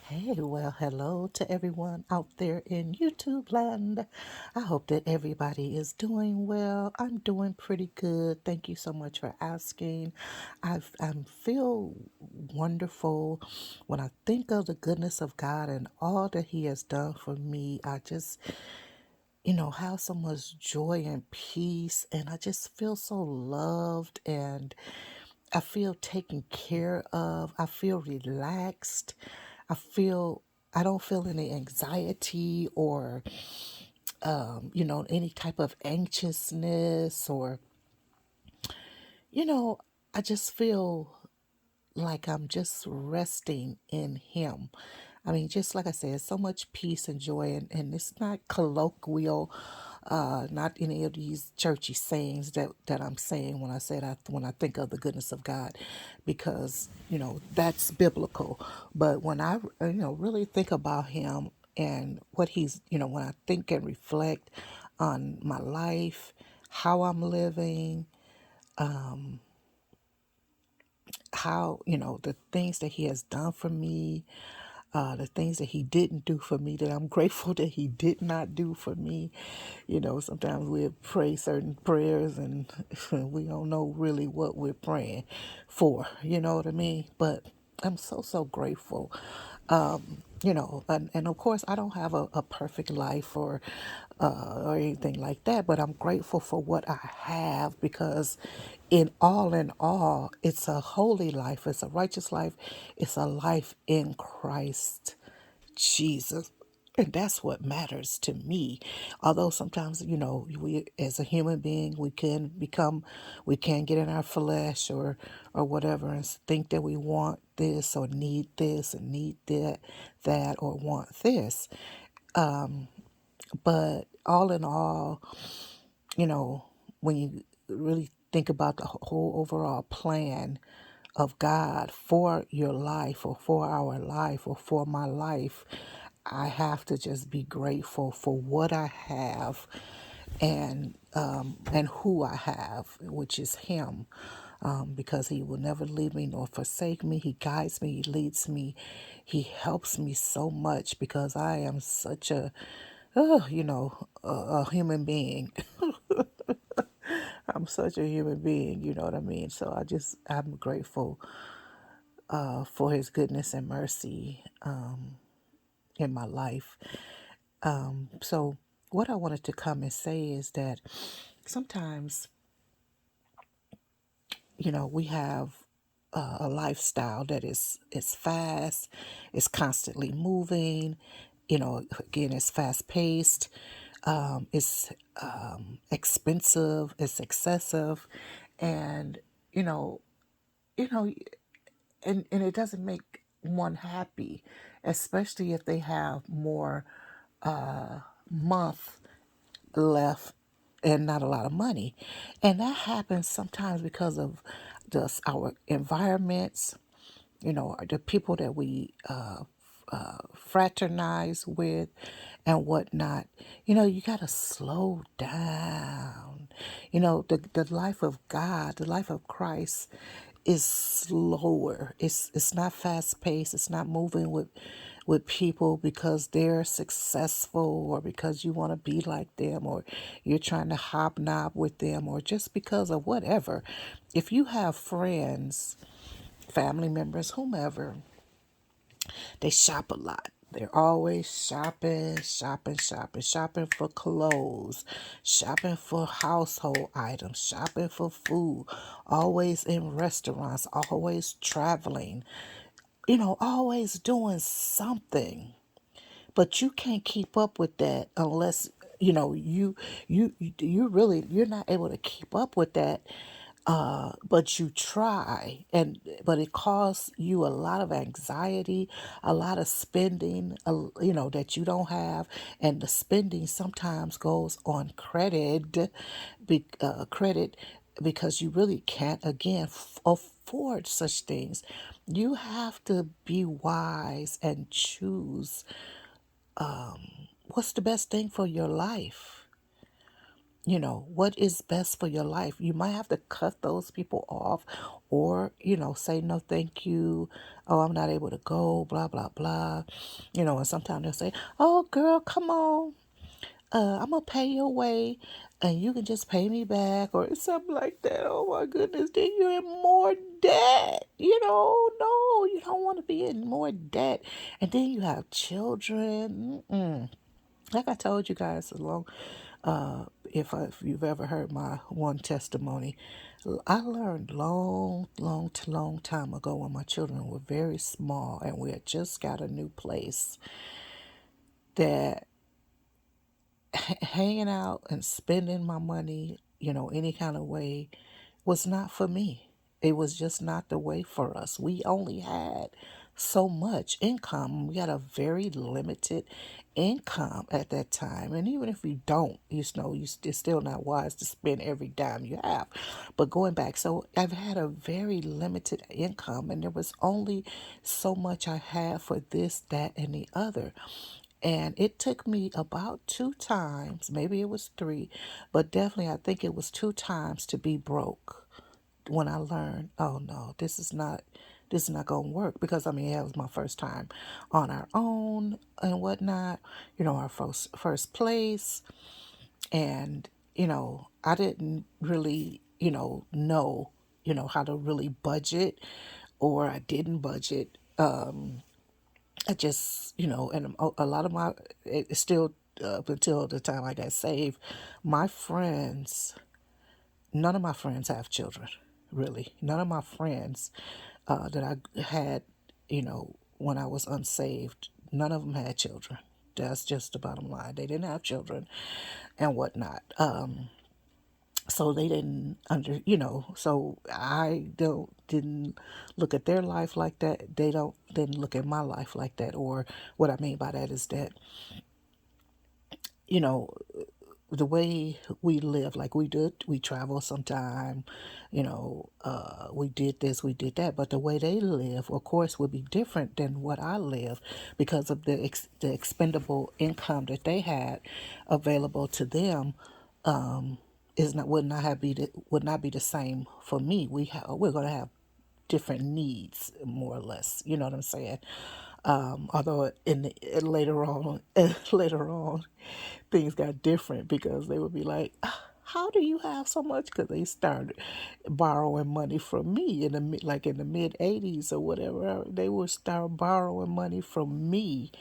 Hey, well, hello to everyone out there in YouTube land. I hope that everybody is doing well. I'm doing pretty good. Thank you so much for asking. I feel wonderful when I think of the goodness of God and all that He has done for me. I just, have so much joy and peace, and I just feel so loved and I feel taken care of. I feel relaxed. I feel I don't feel any anxiety or any type of anxiousness or you know, I just feel like I'm just resting in Him. I mean, just like I said, so much peace and joy, and it's not colloquial, not any of these churchy sayings that I'm saying when I say that when I think of the goodness of God, because that's biblical. But when I really think about Him and what He's when I think and reflect on my life, how I'm living, how the things that He has done for me, the things that He didn't do for me, that I'm grateful that He did not do for me. Sometimes we pray certain prayers and we don't know really what we're praying for, you know what I mean? But I'm so grateful. And of course, I don't have a perfect life or anything like that, but I'm grateful for what I have because in all, it's a holy life, it's a righteous life, it's a life in Christ Jesus. And that's what matters to me. Although sometimes, we as a human being, we can get in our flesh or whatever and think that we want this and need that, or want this. But all in all, you know, when you really think about the whole overall plan of God for your life or for our life or for my life, I have to just be grateful for what I have and who I have, which is Him. Because He will never leave me nor forsake me. He guides me, He leads me, He helps me so much because I am such a human being. I'm such a human being, you know what I mean? So I'm grateful for His goodness and mercy in my life. So, what I wanted to come and say is that sometimes, we have a lifestyle that is fast, it's constantly moving, again, it's fast paced, it's expensive, it's excessive, and you know, you know, and it doesn't make one happy, especially if they have more month left and not a lot of money. And that happens sometimes because of just our environments, the people that we fraternize with and whatnot. You got to slow down. The life of God, the life of Christ is slower. It's not fast paced. It's not moving with people because they're successful or because you want to be like them or you're trying to hobnob with them or just because of whatever. If you have friends, family members, whomever, they shop a lot. They're always shopping for clothes, shopping for household items, shopping for food, always in restaurants, always traveling, always doing something. But you can't keep up with that unless you're not able to keep up with that, but you try, but it costs you a lot of anxiety, a lot of spending, that you don't have, and the spending sometimes goes on credit because you really can't again afford such things. You have to be wise and choose what's the best thing for your life. what is best for your life. You might have to cut those people off or, say no, thank you. Oh, I'm not able to go, blah, blah, blah. And sometimes they'll say, oh, girl, come on. I'm going to pay your way and you can just pay me back or something like that. Oh, my goodness. Then you're in more debt. No, you don't want to be in more debt. And then you have children. Mm-mm. Like I told you guys along, if you've ever heard my one testimony, I learned long time ago when my children were very small and we had just got a new place that hanging out and spending my money, any kind of way was not for me. It was just not the way for us. We only had so much income. We had a very limited income at that time. And even if you don't, it's still not wise to spend every dime you have. But going back, so I've had a very limited income, and there was only so much I had for this, that, and the other. And it took me about two times, maybe it was three, but definitely I think it was two times to be broke when I learned, oh no, this is not gonna work because I mean it was my first time on our own and whatnot, our first place, and I didn't really know how to really budget, or I didn't budget. I just, and a lot of it's still up until the time I got saved, my friends, none of my friends have children, really. None of my friends that I had, when I was unsaved, none of them had children. That's just the bottom line. They didn't have children and whatnot. So they didn't so I didn't look at their life like that. They don't didn't look at my life like that. Or what I mean by that is that, you know the way we live, like we travel sometime, we did this, we did that, but the way they live, of course, would be different than what I live, because of the expendable income that they had available to them. Is not would not have be the, would not be the same for me. We're going to have different needs, more or less. You know what I'm saying? Although later on, later on, things got different because they would be like, "Ah, how do you have so much?" Because they started borrowing money from me in the mid '80s or whatever. They would start borrowing money from me,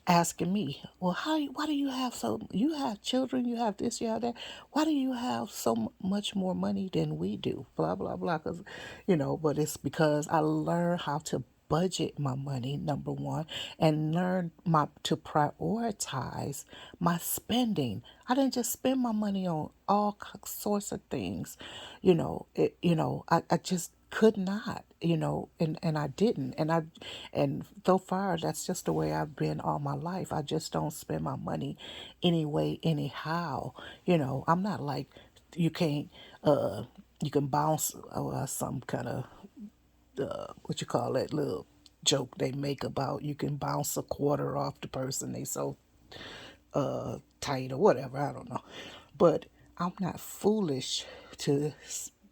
asking me, "Well, why do you have you have children, you have this, you have that. Why do you have so much more money than we do?" Blah blah blah. Because, but it's because I learned how to budget my money, number one, and learn my to prioritize my spending. I didn't just spend my money on all sorts of things. I just could not, and I didn't. And so far that's just the way I've been all my life. I just don't spend my money anyway, anyhow. I'm not like, you can't you can bounce some kind of what you call that little joke they make about you can bounce a quarter off the person, they so tight or whatever. I don't know, but I'm not foolish to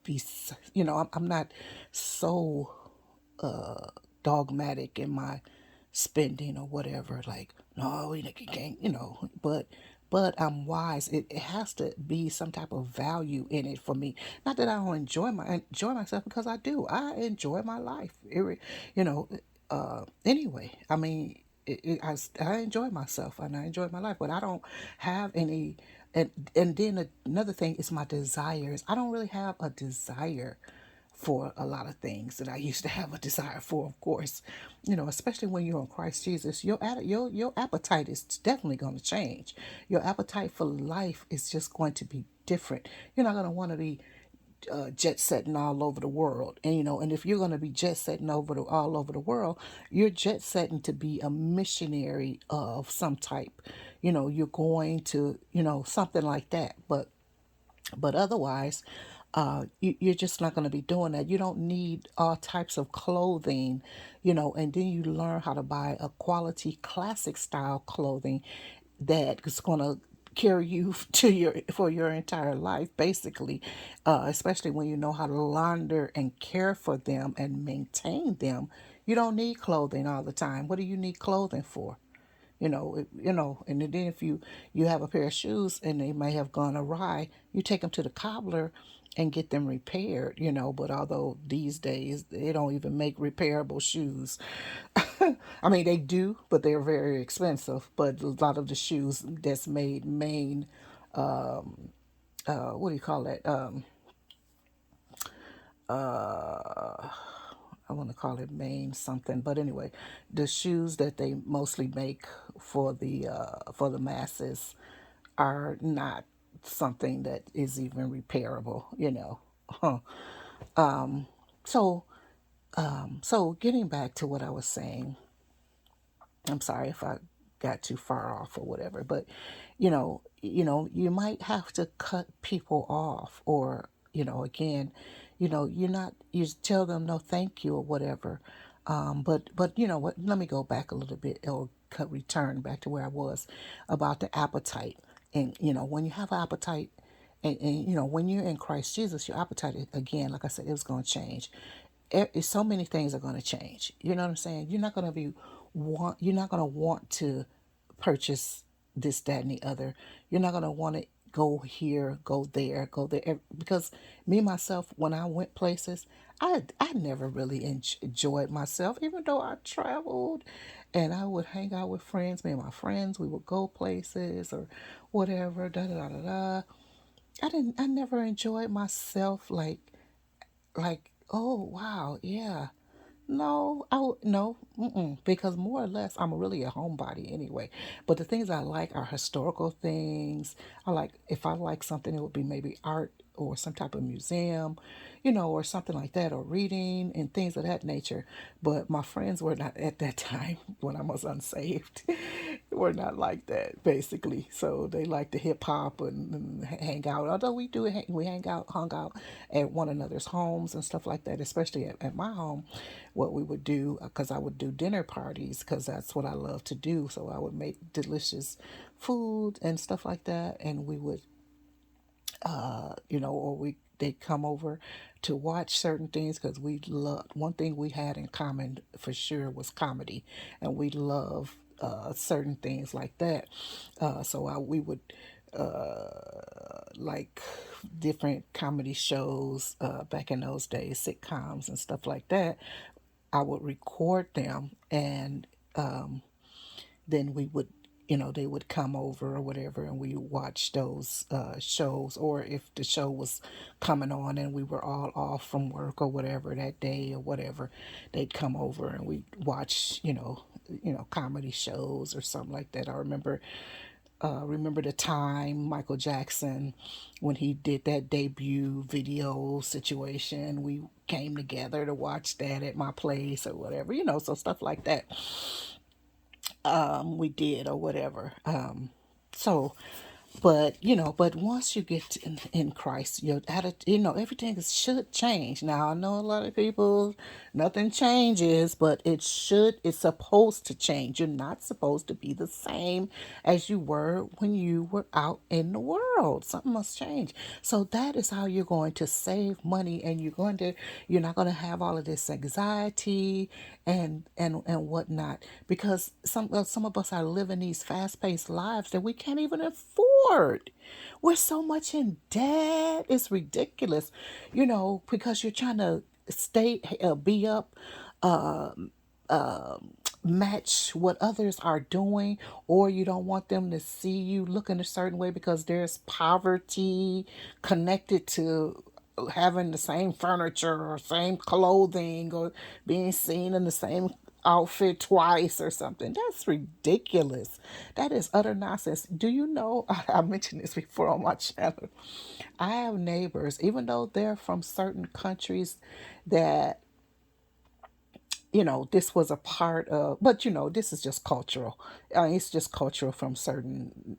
be. I'm not so dogmatic in my spending or whatever. Like, no, we can't, but I'm wise. It has to be some type of value in it for me. Not that I don't enjoy myself, because I do. I enjoy my life. You know, anyway, I mean, I enjoy myself and I enjoy my life, but I don't have any. And then another thing is my desires. I don't really have a desire for a lot of things that I used to have a desire for, of course. Especially when you're in Christ Jesus, your appetite is definitely going to change. Your appetite for life is just going to be different. You're not going to want to be jet setting all over the world, and if you're going to be jet setting all over the world, you're jet setting to be a missionary of some type. You're going to, something like that. But otherwise, you're just not going to be doing that. You don't need all types of clothing, and then you learn how to buy a quality classic style clothing that is going to carry you to your for your entire life, basically, especially when you know how to launder and care for them and maintain them. You don't need clothing all the time. What do you need clothing for? And then if you have a pair of shoes and they may have gone awry, you take them to the cobbler and get them repaired. But although these days they don't even make repairable shoes. I mean, they do, but they're very expensive. But a lot of the shoes that's made main, what do you call it? I want to call it main something, but anyway, the shoes that they mostly make for the masses are not something that is even repairable. Huh. So, so getting back to what I was saying, I'm sorry if I got too far off or whatever, but you might have to cut people off, or again, you tell them no thank you or whatever. But you know what, let me go back a little bit, or return back to where I was about the appetite. And when you have appetite, and when you're in Christ Jesus, your appetite, again, like I said, it was going to change. So many things are going to change. You know what I'm saying? You're not going to want to purchase this, that, and the other. You're not going to want to go here, go there. Because me, myself, when I went places, I never really enjoyed myself, even though I traveled and I would hang out with friends. Me and my friends, we would go places or whatever, da da da da da. I never enjoyed myself like, oh wow, yeah. No, no, because more or less I'm really a homebody anyway. But the things I like are historical things. If I like something, it would be maybe art or some type of museum, or something like that, or reading and things of that nature. But my friends were not at that time when I was unsaved. Were not like that basically. So they like the hip hop and hang out. Although we hung out at one another's homes and stuff like that. Especially at my home, what we would do, because I would do dinner parties because that's what I love to do. So I would make delicious food and stuff like that, and we would or they come over to watch certain things, because we love, one thing we had in common for sure was comedy, and we love certain things like that. We would like different comedy shows back in those days, sitcoms and stuff like that. I would record them, and then we would, they would come over or whatever, and we watch those shows. Or if the show was coming on and we were all off from work or whatever that day or whatever, they'd come over and we'd watch, comedy shows or something like that. I remember the time Michael Jackson, when he did that debut video situation, we came together to watch that at my place or whatever, so stuff like that we did or whatever. So, but once you get in Christ, your attitude, everything should change. Now, I know a lot of people, nothing changes, but it's supposed to change. You're not supposed to be the same as you were when you were out in the world. Something must change. So that is how you're going to save money, and you're not going to have all of this anxiety and whatnot, because some of us are living these fast-paced lives that we can't even afford. We're so much in debt, it's ridiculous, because you're trying to be up, match what others are doing, or you don't want them to see you looking a certain way because there's poverty connected to having the same furniture or same clothing, or being seen in the same outfit twice or something. That's ridiculous. That is utter nonsense. Do you know, I mentioned this before on my channel, I have neighbors, even though they're from certain countries, that this was a part of, but this is just cultural. It's just cultural from certain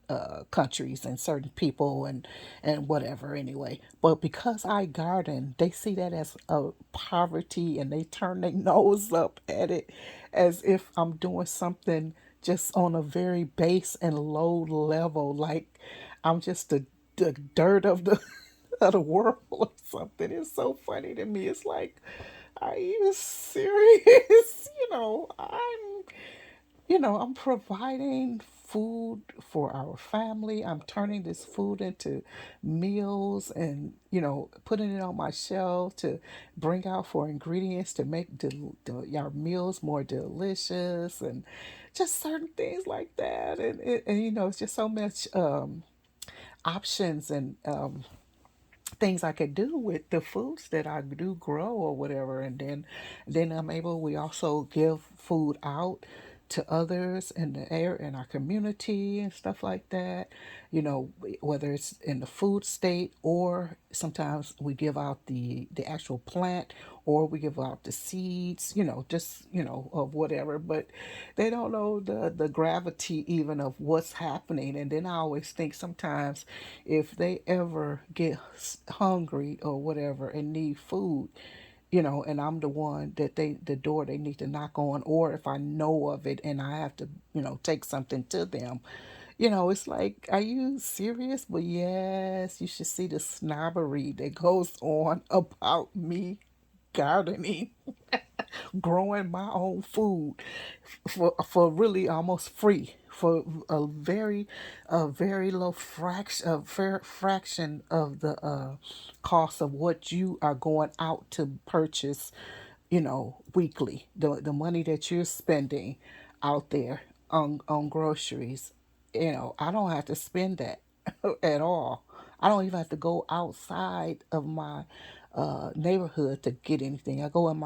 countries and certain people and whatever anyway. But because I garden, they see that as a poverty, and they turn their nose up at it as if I'm doing something, just on a very base and low level, like I'm just the dirt of the of the world or something. It's so funny to me. It's like, are you serious? I'm providing food for our family. I'm turning this food into meals and, putting it on my shelf to bring out for ingredients to make our meals more delicious and just certain things like that. And it's just so much options and things I could do with the foods that I do grow or whatever. And then we also give food out to others in the air in our community and stuff like that. Whether it's in the food state or sometimes we give out the actual plant or we give out the seeds, just, of whatever. But they don't know the gravity even of what's happening. And then I always think sometimes if they ever get hungry or whatever and need food, and I'm the one that the door they need to knock on, or if I know of it and I have to, take something to them, it's like, are you serious? But yes, you should see the snobbery that goes on about me gardening, growing my own food for really almost free for a very low fraction a fair fraction of the cost of what you are going out to purchase, weekly. The money that you're spending out there on groceries, I don't have to spend that at all. I don't even have to go outside of my neighborhood to get anything. I go in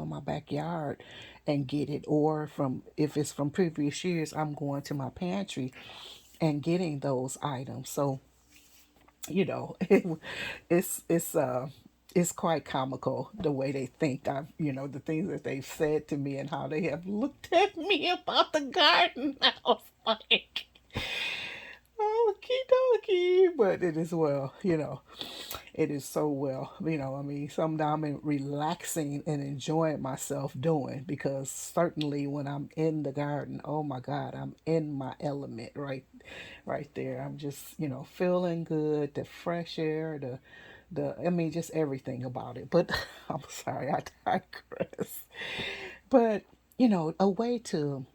my backyard and get it, or from if it's from previous years, I'm going to my pantry and getting those items. So it's quite comical the way they think. The things that they've said to me and how they have looked at me about the garden. I was like, okie dokie, but it is well, it is so well, I mean, sometimes I'm relaxing and enjoying myself doing, because certainly when I'm in the garden, oh my God, I'm in my element right there. I'm just, feeling good, the fresh air, I mean, just everything about it. But I'm sorry, I digress. But, a way to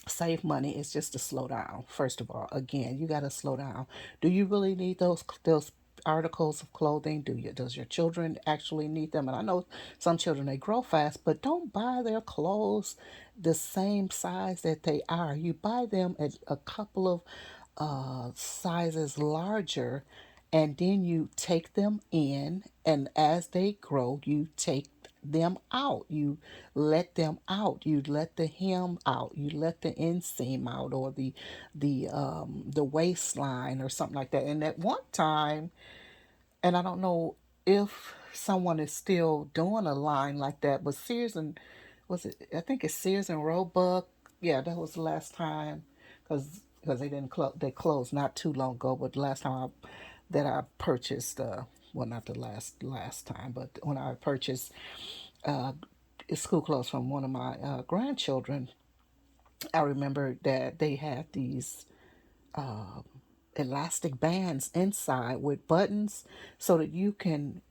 save money is just to slow down. First of all, again, you got to slow down. Do you really need those articles of clothing? Does your children actually need them? And I know some children, they grow fast, but don't buy their clothes the same size that they are. You buy them at a couple of sizes larger, and then you take them in, and as they grow you take them out. You let them out. You let the hem out. You let the inseam out, or the waistline or something like that. And at one time, and I don't know if someone is still doing a line like that, but Sears and was it? I think it's Sears and Roebuck. Yeah, that was the last time, because they didn't close. They closed not too long ago, but the last time that I purchased, well, not the last time, but when I purchased uh, school clothes from one of my grandchildren, I remember that they had these elastic bands inside with buttons so that you can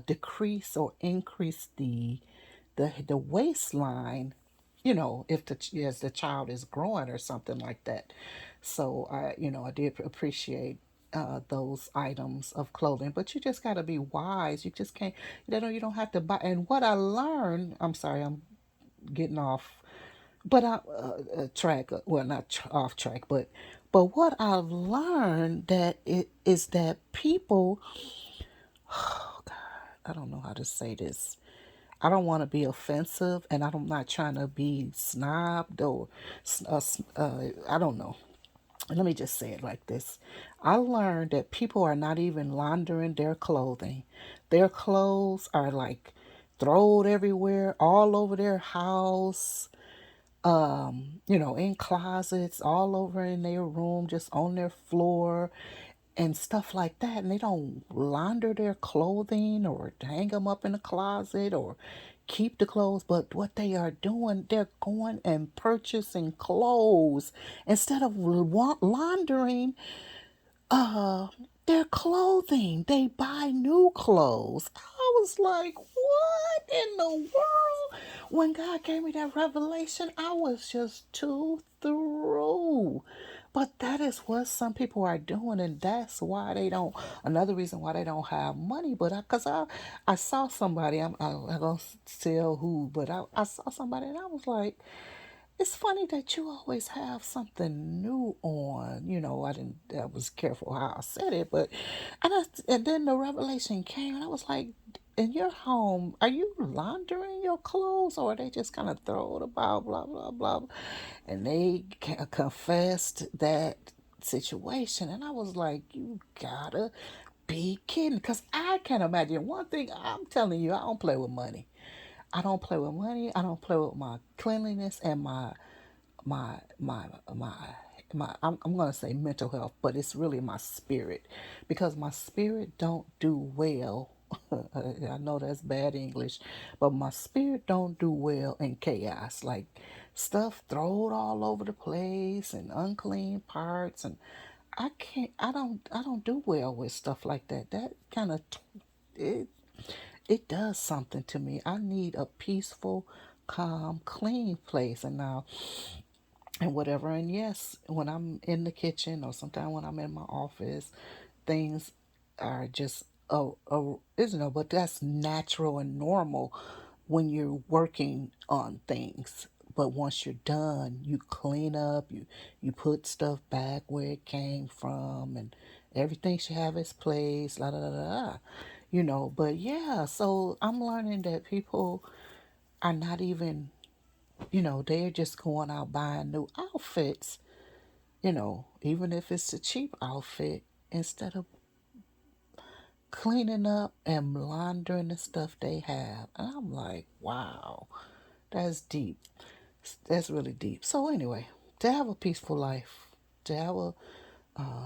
decrease or increase the waistline, if as the child is growing or something like that. So I did appreciate those items of clothing, but you just got to be wise. You just can't, you don't have to buy. And what I learned, I'm sorry, I'm getting off, but I track, well, not off track, but what I've learned that it is that people, I don't know how to say this. I don't want to be offensive, and I'm not trying to be snobbed or, I don't know. Let me just say it like this. I learned that people are not even laundering their clothing. Their clothes are like thrown everywhere, all over their house, in closets, all over in their room, just on their floor and stuff like that. And they don't launder their clothing or hang them up in a closet or keep the clothes, but what they are doing, they're going and purchasing clothes instead of laundering uh their clothing. They buy new clothes. I was like, what in the world? When God gave me that revelation, I was just too through. But that is what some people are doing, and that's why they don't. Another reason why they don't have money. But I saw somebody. I don't tell who, but I saw somebody, and I was like, it's funny that you always have something new on. I was careful how I said it, but and then the revelation came, and I was like, in your home, are you laundering your clothes, or are they just kind of throw it about, blah blah blah? And they confessed that situation, and I was like, you gotta be kidding, because I can't imagine. One thing I'm telling you, I don't play with money. I don't play with money. I don't play with my cleanliness and my my my I'm gonna say mental health, but it's really my spirit, because my spirit don't do well. I know that's bad English, but my spirit don't do well in chaos, like stuff thrown all over the place and unclean parts, and I don't do well with stuff like that. That kind of it it does something to me. I need a peaceful, calm, clean place. And whatever. And yes, when I'm in the kitchen or sometimes when I'm in my office, things are just but that's natural and normal when you're working on things. But once you're done, you clean up, you put stuff back where it came from, and everything should have its place. La da da da. But yeah, so I'm learning that people are not even, they're just going out buying new outfits, even if it's a cheap outfit, instead of cleaning up and laundering the stuff they have. And I'm like, wow, that's deep. That's really deep. So anyway, to have a peaceful life, to have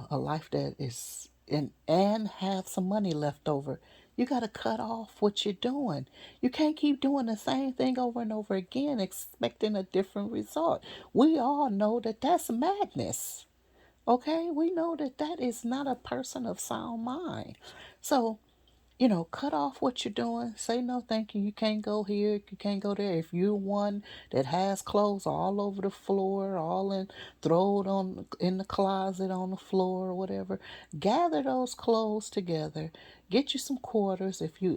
a life that is and have some money left over, you got to cut off what you're doing. You can't keep doing the same thing over and over again expecting a different result. We all know that that's madness. Okay, we know that that is not a person of sound mind. So, cut off what you're doing. Say no, thank you. You can't go here. You can't go there. If you're one that has clothes all over the floor, all in, throw it on in the closet on the floor or whatever. Gather those clothes together. Get you some quarters. If you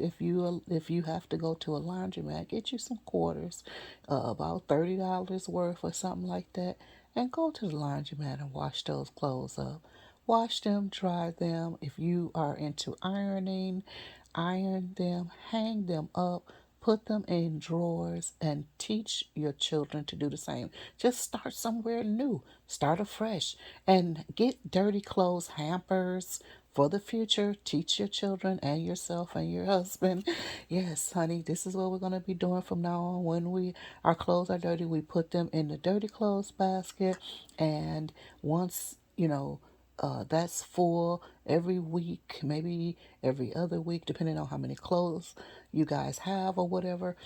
have to go to a laundromat, get you some quarters, about $30 worth or something like that, and go to the laundromat and wash those clothes up. Wash them, dry them. If you are into ironing, iron them, hang them up, put them in drawers, and teach your children to do the same. Just start somewhere new, start afresh, and get dirty clothes hampers for the future. Teach your children and yourself and your husband. Yes, honey, this is what we're going to be doing from now on. When our clothes are dirty, we put them in the dirty clothes basket, and once, that's full every week, maybe every other week, depending on how many clothes you guys have or whatever.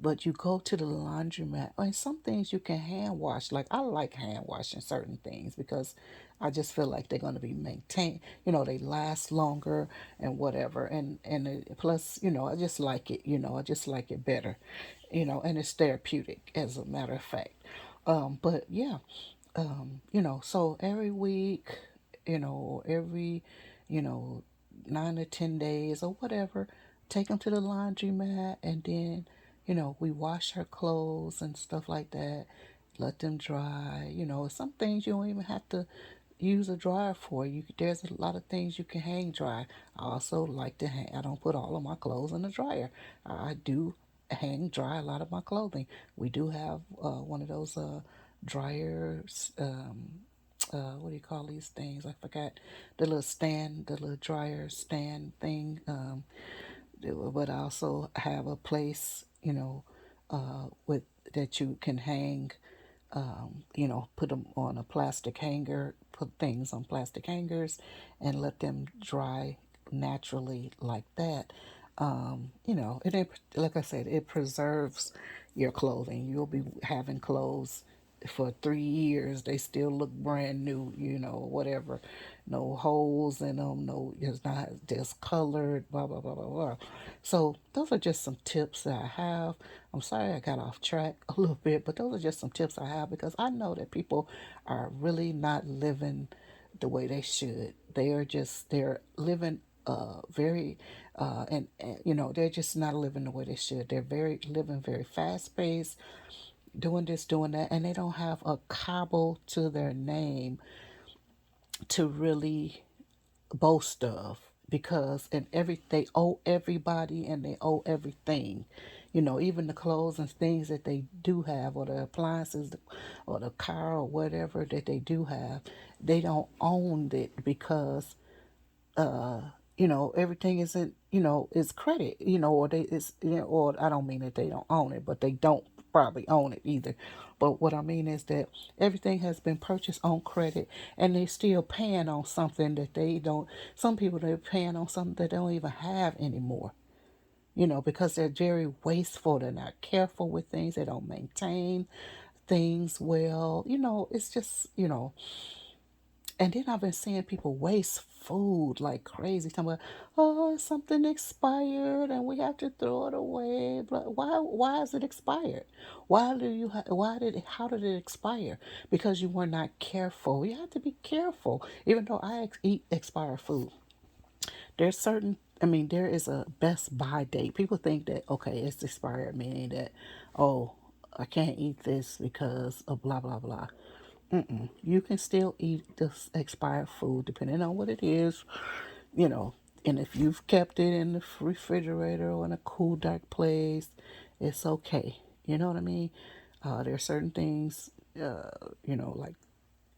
But you go to the laundromat, and some things you can hand wash. Like, I like hand washing certain things because I just feel like they're going to be maintained. They last longer and whatever. And plus, I just like it. I just like it better. And it's therapeutic, as a matter of fact. But yeah, so every week, every, you know, 9 to 10 days or whatever, take them to the laundromat, and then, we wash her clothes and stuff like that, let them dry. Some things you don't even have to use a dryer for. There's a lot of things you can hang dry. I also like to hang. I don't put all of my clothes in the dryer. I do hang dry a lot of my clothing. We do have one of those dryers. What do you call these things? I forgot the little dryer stand thing. But I also have a place, with that you can hang, put them on a plastic hanger, put things on plastic hangers, and let them dry naturally like that. And it, like I said, it preserves your clothing. You'll be having clothes for 3 years. They still look brand new, whatever. No holes in them, no, it's not just colored, blah, blah, blah, blah, blah. So, those are just some tips that I have. I'm sorry I got off track a little bit, but those are just some tips I have because I know that people are really not living the way they should. They're living very they're just not living the way they should. They're very living very fast paced, doing this, doing that, and they don't have a cobble to their name to really boast of because and every they owe everybody and they owe everything. Even the clothes and things that they do have, or the appliances, or the car, or whatever that they do have, they don't own it because everything isn't, is credit, or they, it's, or I don't mean that they don't own it, but they don't probably own it either. But what I mean is that everything has been purchased on credit and they still paying on something that they don't, some people they're paying on something that they don't even have anymore. Because they're very wasteful, they're not careful with things, they don't maintain things well. It's just, and then I've been seeing people waste food like crazy. Talking about, oh, something expired and we have to throw it away. But why is it expired? How did it expire? Because you were not careful. You have to be careful. Even though I eat expired food, there's certain. I mean, there is a best by date. People think that okay, it's expired, meaning that oh, I can't eat this because of blah blah blah. You can still eat this expired food depending on what it is, you know. And if you've kept it in the refrigerator or in a cool, dark place, it's okay. You know what I mean? There are certain things, like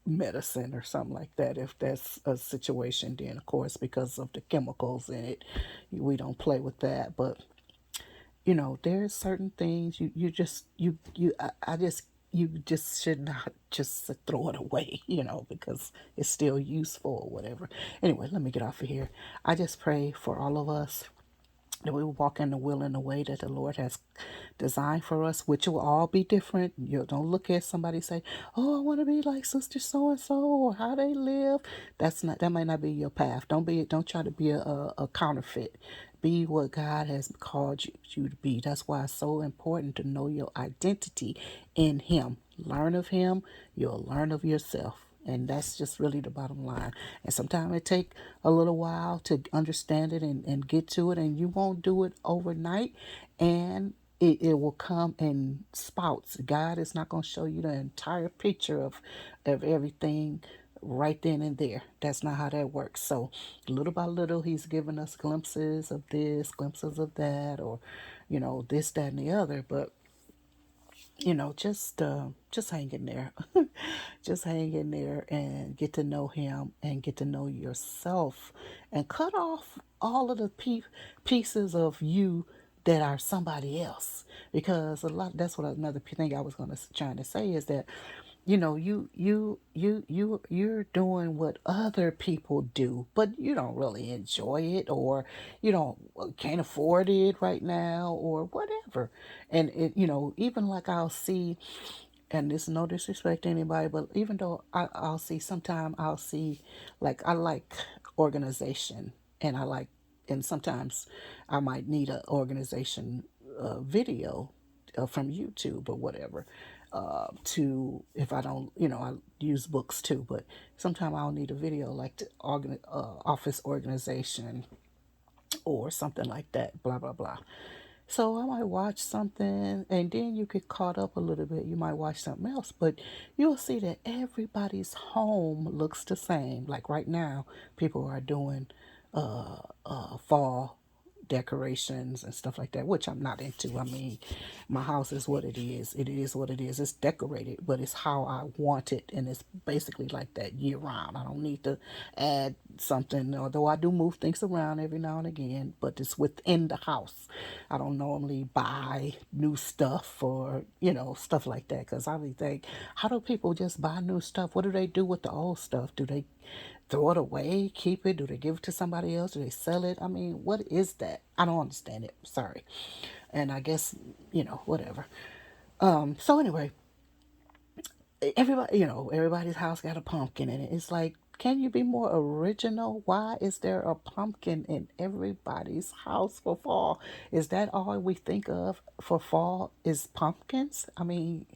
medicine or something like that. If that's a situation, then of course, because of the chemicals in it, we don't play with that. But there's certain things you just I just you just should not just throw it away, because it's still useful or whatever. Anyway, let me get off of here. I just pray for all of us that we will walk in the will and the way that the Lord has designed for us, which will all be different. You don't look at somebody and say, "Oh, I want to be like Sister So and So or how they live." That might not be your path. Don't try to be a counterfeit. Be what God has called you to be. That's why it's so important to know your identity in Him. Learn of Him, you'll learn of yourself. And that's just really the bottom line. And sometimes it take a little while to understand it and get to it. And you won't do it overnight. And it will come in spouts. God is not going to show you the entire picture of everything right then and there. That's not how that works. So little by little, He's giving us glimpses of this, glimpses of that, or, this, that, and the other. But just hang in there. Just hang in there and get to know Him and get to know yourself and cut off all of the pieces of you that are somebody else. Because that's what another thing I was going to trying to say is that you're doing what other people do, but you don't really enjoy it, or you don't can't afford it right now, or whatever. And even like I'll see, and this is no disrespect to anybody, but even though I'll see, sometime I'll see, like I like organization, and and sometimes I might need an organization video from YouTube or whatever. To if I don't, I use books too, but sometimes I'll need a video like to office organization or something like that, blah blah blah. So I might watch something and then you get caught up a little bit. You might watch something else, but you'll see that everybody's home looks the same. Like right now, people are doing fall decorations and stuff like that, which I'm not into. I mean, my house is what it is. It is what it is. It's decorated, but it's how I want it, and it's basically like that year round. I don't need to add something, although I do move things around every now and again, but it's within the house. I don't normally buy new stuff or, stuff like that, because I really think, how do people just buy new stuff? What do they do with the old stuff? Do they throw it away, keep it? Do they give it to somebody else? Do they sell it? I mean, what is that? I don't understand it. Sorry. And I guess, whatever. So anyway, everybody, everybody's house got a pumpkin in it. It's like, can you be more original? Why is there a pumpkin in everybody's house for fall? Is that all we think of for fall is pumpkins? I mean,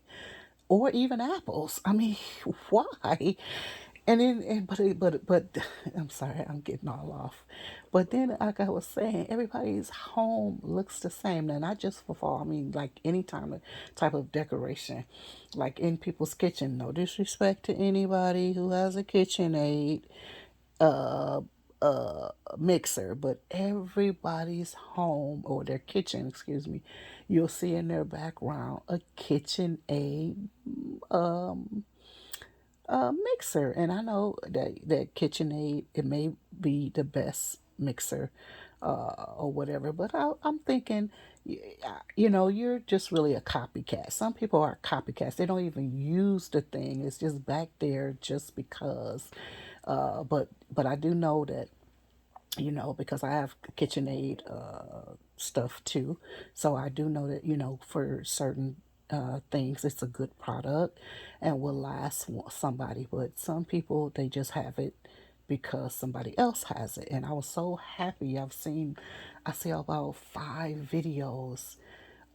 or even apples. I mean, why? And then, but, I'm sorry, I'm getting all off. But then, like I was saying, everybody's home looks the same. Now, not just for fall. I mean, like any time of type of decoration, like in people's kitchen. No disrespect to anybody who has a KitchenAid, uh, mixer, but everybody's home or their kitchen, excuse me, you'll see in their background a KitchenAid mixer. And I know that KitchenAid, it may be the best mixer or whatever, but I'm thinking, you're just really a copycat. Some people are copycats. They don't even use the thing. It's just back there just because. But I do know that, because I have KitchenAid stuff too. So I do know that, for certain things, it's a good product and will last somebody. But some people, they just have it because somebody else has it. And I was so happy. I see about 5 videos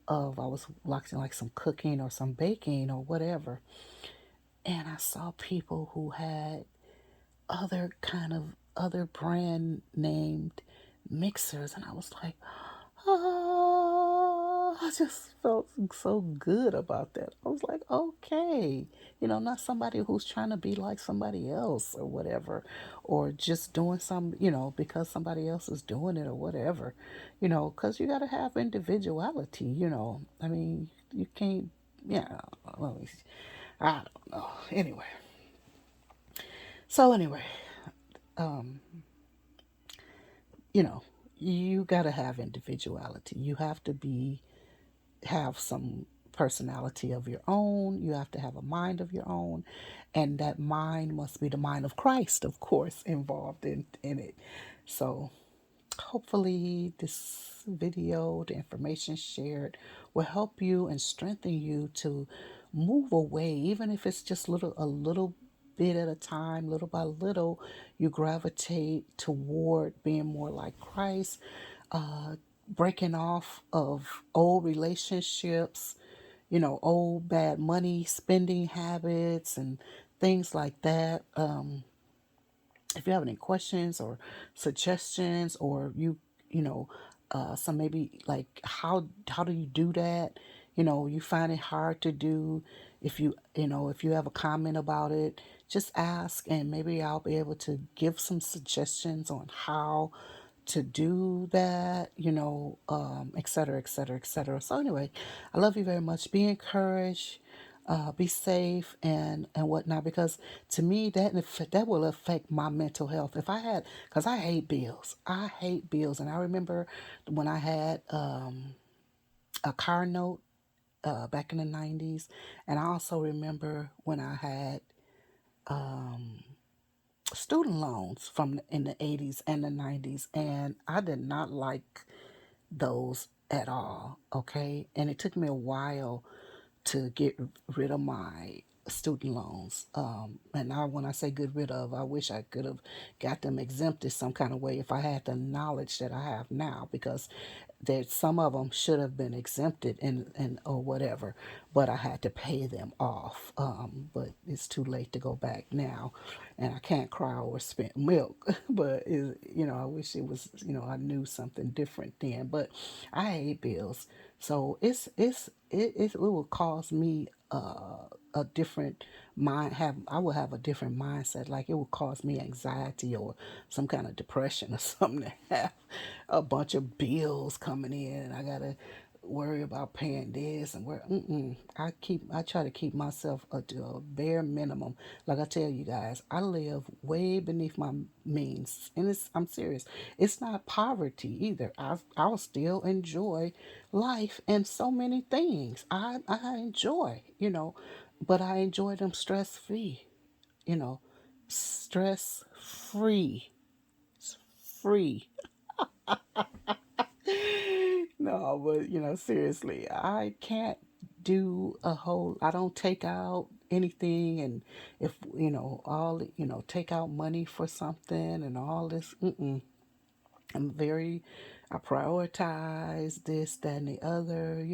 of, I was watching like some cooking or some baking or whatever. And I saw people who had other brand named mixers, and I was like, oh, I just felt so good about that. I was like, okay, not somebody who's trying to be like somebody else or whatever, or just doing some, because somebody else is doing it or whatever, because you got to have individuality. I mean, you can't, yeah, well, I don't know. Anyway, um, you know, you got to have individuality. You have to have some personality of your own. You have to have a mind of your own. And that mind must be the mind of Christ, of course, involved in it. So hopefully this video, the information shared, will help you and strengthen you to move away, even if it's just a little bit at a time, little by little, you gravitate toward being more like Christ, uh, breaking off of old relationships, old bad money spending habits and things like that. If you have any questions or suggestions, or you know some, maybe like, how do you do that, you find it hard to do, if you have a comment about it, just ask, and maybe I'll be able to give some suggestions on how to do that, et cetera, et cetera, et cetera. So anyway, I love you very much. Be encouraged, be safe, and whatnot, because to me that will affect my mental health. If I had, because I hate bills, and I remember when I had a car note back in the 90s, and I also remember when I had student loans from in the 80s and the 90s, and I did not like those at all. Okay, and it took me a while to get rid of my student loans. And now when I say get rid of, I wish I could have got them exempted some kind of way if I had the knowledge that I have now, because that some of them should have been exempted and or whatever, but I had to pay them off. But it's too late to go back now, and I can't cry over spent milk. But I wish it was, I knew something different then. But I hate bills, so it will cause me a different mind. Have I will have a different mindset. Like, it will cause me anxiety or some kind of depression or something to have a bunch of bills coming in, and I gotta worry about paying this and where. I try to keep myself to a bare minimum. Like I tell you guys, I live way beneath my means, and I'm serious. It's not poverty either. I'll still enjoy life and so many things. I enjoy, but I enjoy them stress free, you know. stress free. Free. No, but seriously, I can't do a whole, I don't take out anything. And if, take out money for something and all this, I'm very, I prioritize this, that, and the other.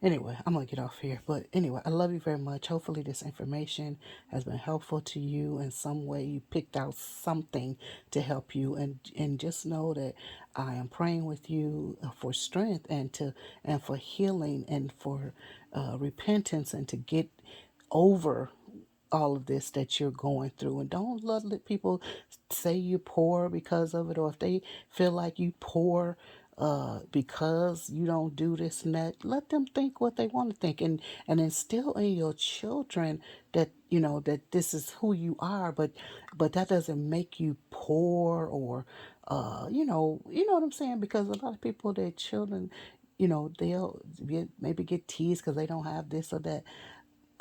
Anyway, I'm going to get off here. But anyway, I love you very much. Hopefully, this information has been helpful to you in some way. You picked out something to help you. And just know that I am praying with you for strength and for healing and for repentance and to get over all of this that you're going through. And don't let people say you're poor because of it, or if they feel like you poor because you don't do this and that. Let them think what they want to think, and instill in your children that that this is who you are, but that doesn't make you poor, or you know what I'm saying, because a lot of people, their children, they'll maybe get teased because they don't have this or that.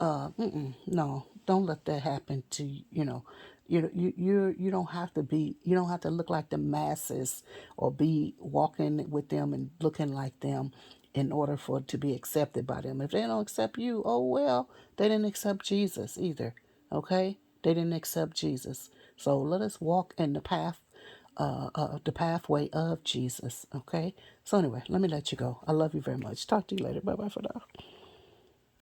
No, don't let that happen to you don't have to be, you don't have to look like the masses or be walking with them and looking like them in order for it to be accepted by them. If they don't accept you, oh well, they didn't accept Jesus either. Okay? They didn't accept Jesus. So let us walk in the pathway of Jesus. Okay? So anyway, let me let you go. I love you very much. Talk to you later. Bye bye for now.